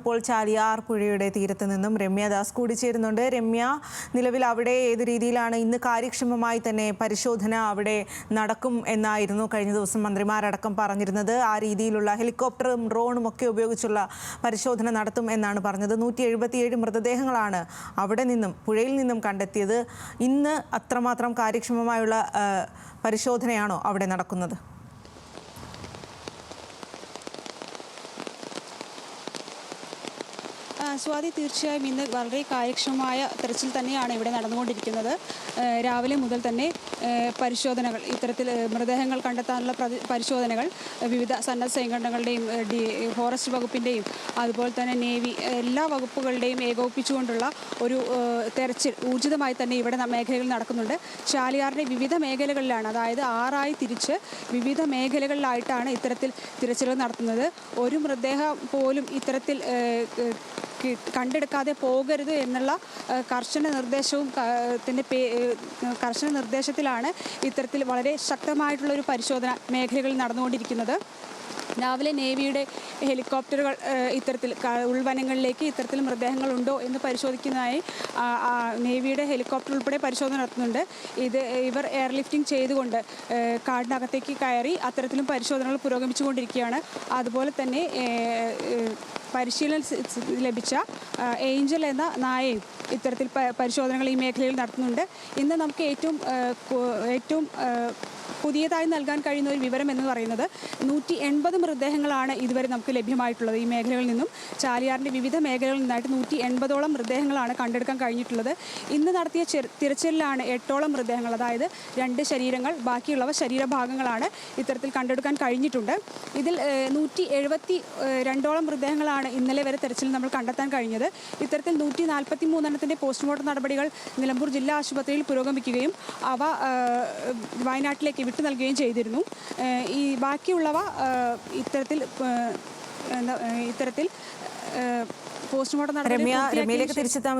ഇപ്പോൾ ചാലിയാർ പുഴയുടെ തീരത്ത് നിന്നും രമ്യ ദാസ് കൂടി ചേരുന്നുണ്ട്. രമ്യ, നിലവിൽ അവിടെ ഏത് രീതിയിലാണ്? ഇന്ന് കാര്യക്ഷമമായി തന്നെ പരിശോധന അവിടെ നടക്കും എന്നായിരുന്നു കഴിഞ്ഞ ദിവസം മന്ത്രിമാരടക്കം പറഞ്ഞിരുന്നത്. ആ രീതിയിലുള്ള ഹെലികോപ്റ്ററും ഡ്രോണും ഒക്കെ ഉപയോഗിച്ചുള്ള പരിശോധന നടത്തും എന്നാണ് പറഞ്ഞത്. 177 മൃതദേഹങ്ങളാണ് അവിടെ നിന്നും പുഴയിൽ നിന്നും കണ്ടെത്തിയത്. ഇന്ന് അത്രമാത്രം കാര്യക്ഷമമായുള്ള പരിശോധനയാണോ അവിടെ നടക്കുന്നത്? സ്വാതി, തീർച്ചയായും ഇന്ന് വളരെ കാര്യക്ഷമമായ തെരച്ചിൽ തന്നെയാണ് ഇവിടെ നടന്നുകൊണ്ടിരിക്കുന്നത്. രാവിലെ മുതൽ തന്നെ പരിശോധനകൾ, ഇത്തരത്തിൽ മൃതദേഹങ്ങൾ കണ്ടെത്താനുള്ള പരിശോധനകൾ വിവിധ സന്നദ്ധ സംഘടനകളുടെയും ഫോറസ്റ്റ് വകുപ്പിൻ്റെയും അതുപോലെ തന്നെ നേവി എല്ലാ വകുപ്പുകളുടെയും ഏകോപിപ്പിച്ചുകൊണ്ടുള്ള ഒരു തെരച്ചിൽ ഊർജിതമായി തന്നെ ഇവിടെ മേഖലകളിൽ നടക്കുന്നുണ്ട്. ചാലിയാറിൻ്റെ വിവിധ മേഖലകളിലാണ്, അതായത് 6ആയി തിരിച്ച് വിവിധ മേഖലകളിലായിട്ടാണ് ഇത്തരത്തിൽ തിരച്ചിലുകൾ നടത്തുന്നത്. ഒരു മൃതദേഹം പോലും ഇത്തരത്തിൽ കണ്ടെടുക്കാതെ പോകരുത് എന്നുള്ള കർശന നിർദ്ദേശത്തിലാണ് ഇത്തരത്തിൽ വളരെ ശക്തമായിട്ടുള്ളൊരു പരിശോധന മേഖലകളിൽ നടന്നുകൊണ്ടിരിക്കുന്നത്. രാവിലെ നേവിയുടെ ഹെലികോപ്റ്ററുകൾ ഇത്തരത്തിൽ ഉൾവനങ്ങളിലേക്ക് ഇത്തരത്തിൽ മൃതദേഹങ്ങളുണ്ടോ എന്ന് പരിശോധിക്കുന്നതായി നേവിയുടെ ഹെലികോപ്റ്റർ ഉൾപ്പെടെ പരിശോധന നടത്തുന്നുണ്ട്. ഇവർ എയർലിഫ്റ്റിംഗ് ചെയ്തുകൊണ്ട് കാടിനകത്തേക്ക് കയറി അത്തരത്തിലും പരിശോധനകൾ പുരോഗമിച്ചുകൊണ്ടിരിക്കുകയാണ്. അതുപോലെ തന്നെ പരിശീലനം ലഭിച്ച ഏഞ്ചൽ എന്ന നായയും ഇത്തരത്തിൽ പരിശോധനകൾ ഈ മേഖലയിൽ നടത്തുന്നുണ്ട്. ഇന്ന് നമുക്ക് ഏറ്റവും പുതിയതായി നൽകാൻ കഴിയുന്ന ഒരു വിവരം എന്ന് പറയുന്നത് 180 മൃതദേഹങ്ങളാണ് ഇതുവരെ നമുക്ക് ലഭ്യമായിട്ടുള്ളത്. ഈ മേഖലകളിൽ നിന്നും ചാലിയാറിൻ്റെ വിവിധ മേഖലകളിൽ നിന്നായിട്ട് 180ഓളം മൃതദേഹങ്ങളാണ് കണ്ടെടുക്കാൻ കഴിഞ്ഞിട്ടുള്ളത്. ഇന്ന് നടത്തിയ തിരച്ചിലിലാണ് 8ഓളം മൃതദേഹങ്ങൾ, അതായത് 2 ശരീരങ്ങൾ, ബാക്കിയുള്ളവ ശരീരഭാഗങ്ങളാണ് ഇത്തരത്തിൽ കണ്ടെടുക്കാൻ കഴിഞ്ഞിട്ടുണ്ട്. ഇതിൽ 172ഓളം മൃതദേഹങ്ങളാണ് ഇന്നലെ വരെ തെരച്ചിൽ നമ്മൾ കണ്ടെത്താൻ കഴിഞ്ഞത്. ഇത്തരത്തിൽ 143 പോസ്റ്റ്മോർട്ടം നടപടികൾ നിലമ്പൂർ ജില്ലാ ആശുപത്രിയിൽ പുരോഗമിക്കുകയും അവ വയനാട്ടിലേക്ക് വിട്ടു നൽകുകയും ചെയ്തിരുന്നു. ഈ ബാക്കിയുള്ളവ ഇത്തരത്തിൽ പോസ്റ്റ്മോർട്ടം നടപടി രമ്യയിലേക്ക് തിരിച്ചെത്താം.